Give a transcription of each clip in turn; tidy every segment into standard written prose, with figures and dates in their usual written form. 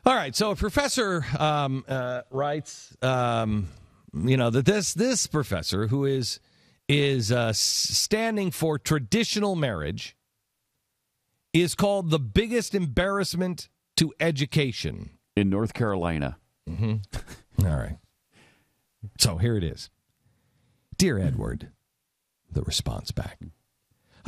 All right, so a professor writes, that this professor who is standing for traditional marriage is called the biggest embarrassment to education in North Carolina. Mm-hmm. All right. So here it is. Dear Edward, the response back.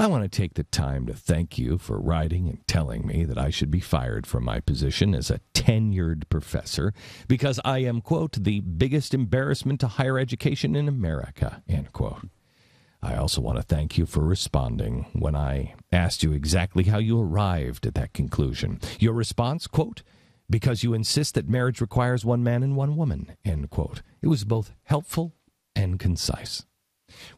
I want to take the time to thank you for writing and telling me that I should be fired from my position as a tenured professor because I am, quote, the biggest embarrassment to higher education in America, end quote. I also want to thank you for responding when I asked you exactly how you arrived at that conclusion. Your response, quote, because you insist that marriage requires one man and one woman, end quote. It was both helpful and concise.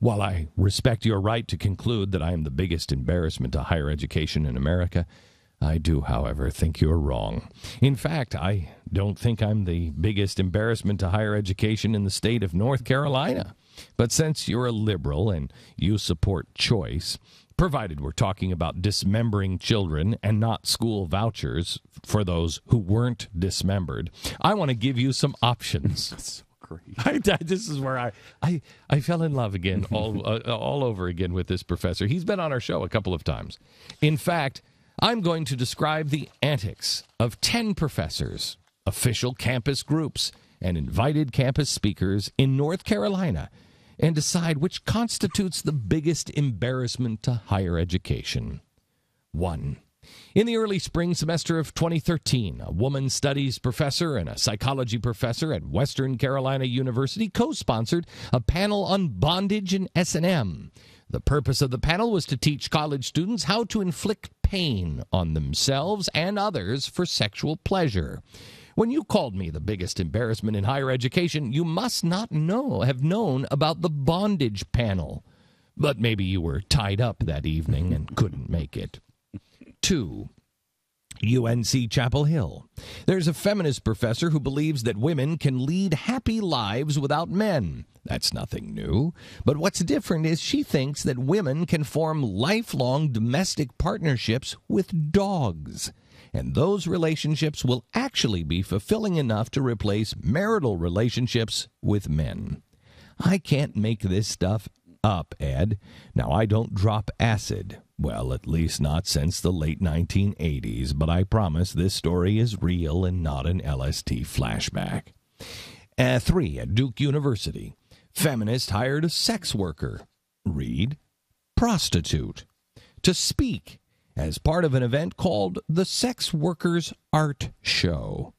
While I respect your right to conclude that I am the biggest embarrassment to higher education in America, I do, however, think you're wrong. In fact, I don't think I'm the biggest embarrassment to higher education in the state of North Carolina. But since you're a liberal and you support choice, provided we're talking about dismembering children and not school vouchers for those who weren't dismembered, I want to give you some options. This is where I fell in love again, all over again with this professor. He's been on our show a couple of times. In fact, I'm going to describe the antics of 10 professors, official campus groups, and invited campus speakers in North Carolina and decide which constitutes the biggest embarrassment to higher education. 1. In the early spring semester of 2013, a woman studies professor and a psychology professor at Western Carolina University co-sponsored a panel on bondage and S&M. The purpose of the panel was to teach college students how to inflict pain on themselves and others for sexual pleasure. When you called me the biggest embarrassment in higher education, you must not have known about the bondage panel. But maybe you were tied up that evening and couldn't make it. 2. UNC Chapel Hill. There's a feminist professor who believes that women can lead happy lives without men. That's nothing new. But what's different is she thinks that women can form lifelong domestic partnerships with dogs. And those relationships will actually be fulfilling enough to replace marital relationships with men. I can't make this stuff up, Ed. Now, I don't drop acid. Well, at least not since the late 1980s, but I promise this story is real and not an LST flashback. 3. At Duke University, feminist hired a sex worker, read, prostitute, to speak as part of an event called the Sex Workers Art Show.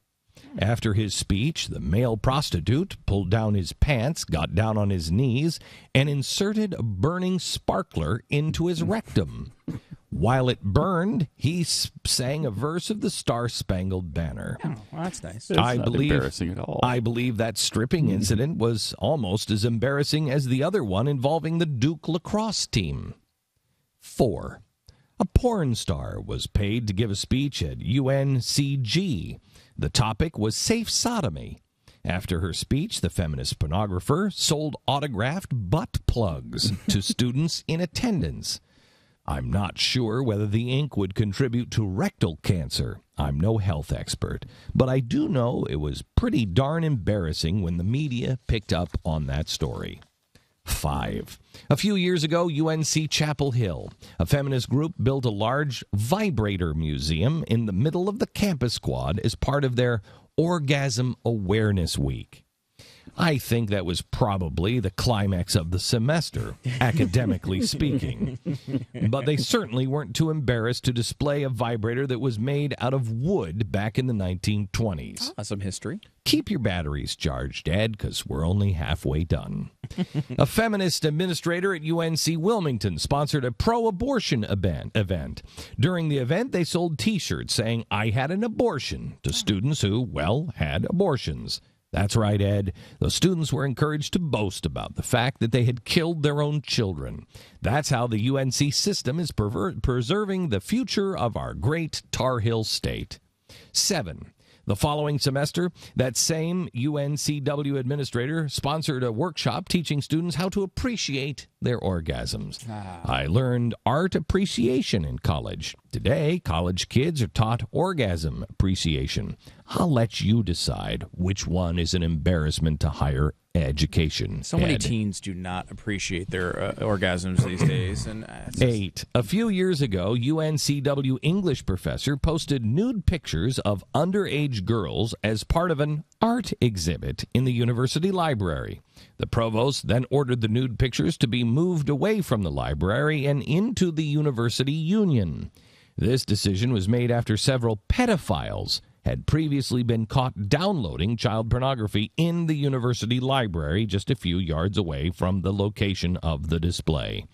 After his speech, the male prostitute pulled down his pants, got down on his knees, and inserted a burning sparkler into his rectum. While it burned, he sang a verse of the Star-Spangled Banner. Oh, well, that's nice. It's not embarrassing at all. I believe that stripping incident was almost as embarrassing as the other one involving the Duke lacrosse team. 4. A porn star was paid to give a speech at UNCG. The topic was safe sodomy. After her speech, the feminist pornographer sold autographed butt plugs to students in attendance. I'm not sure whether the ink would contribute to rectal cancer. I'm no health expert, but I do know it was pretty darn embarrassing when the media picked up on that story. 5. A few years ago, UNC Chapel Hill, a feminist group, built a large vibrator museum in the middle of the campus quad as part of their Orgasm Awareness Week. I think that was probably the climax of the semester, academically speaking. But they certainly weren't too embarrassed to display a vibrator that was made out of wood back in the 1920s. Some history. Keep your batteries charged, Ed, because we're only halfway done. A feminist administrator at UNC Wilmington sponsored a pro-abortion event. During the event, they sold T-shirts saying, "I had an abortion," to students who, well, had abortions. That's right, Ed. The students were encouraged to boast about the fact that they had killed their own children. That's how the UNC system is preserving the future of our great Tar Heel state. 7. The following semester, that same UNCW administrator sponsored a workshop teaching students how to appreciate their orgasms. I learned art appreciation in college. Today, college kids are taught orgasm appreciation. I'll let you decide which one is an embarrassment to higher education. So many teens do not appreciate their orgasms these days. And 8. A few years ago, UNCW English professor posted nude pictures of underage girls as part of an art exhibit in the university library. The provost then ordered the nude pictures to be moved away from the library and into the university union. This decision was made after several pedophiles had previously been caught downloading child pornography in the university library just a few yards away from the location of the display.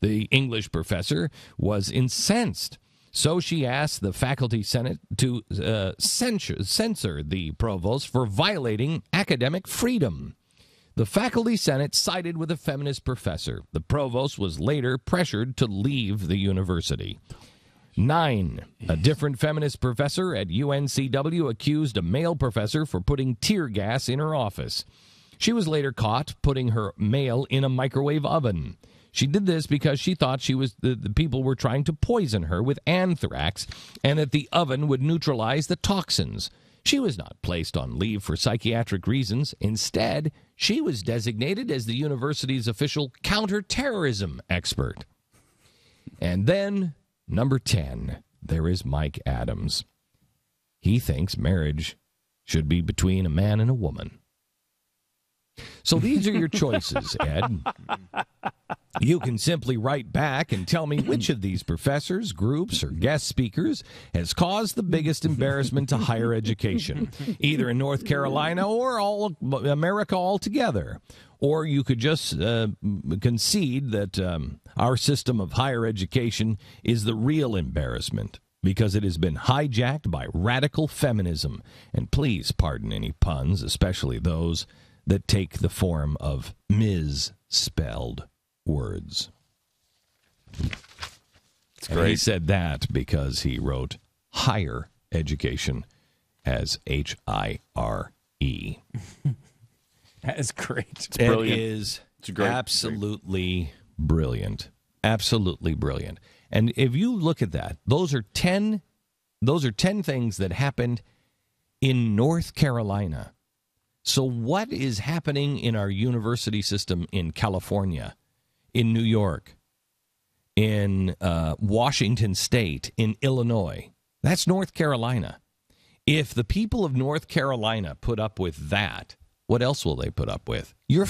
The English professor was incensed, so she asked the faculty senate to censor the provost for violating academic freedom. The faculty senate sided with a feminist professor. The provost was later pressured to leave the university. 9. A different feminist professor at UNCW accused a male professor for putting tear gas in her office. She was later caught putting her mail in a microwave oven. She did this because she thought the people were trying to poison her with anthrax and that the oven would neutralize the toxins. She was not placed on leave for psychiatric reasons. Instead, she was designated as the university's official counterterrorism expert. And then, number 10, there is Mike Adams. He thinks marriage should be between a man and a woman. So these are your choices, Ed. You can simply write back and tell me which of these professors, groups, or guest speakers has caused the biggest embarrassment to higher education, either in North Carolina or all America altogether. Or you could just concede that our system of higher education is the real embarrassment because it has been hijacked by radical feminism. And please pardon any puns, especially those that take the form of misspelled words. And he said that because he wrote higher education as H-I-R-E. that is great. It's brilliant. It is absolutely brilliant. Absolutely brilliant. And if you look at that, those are 10 things that happened in North Carolina. So what is happening in our university system in California, in New York, in Washington State, in Illinois? That's North Carolina. If the people of North Carolina put up with that, what else will they put up with? You're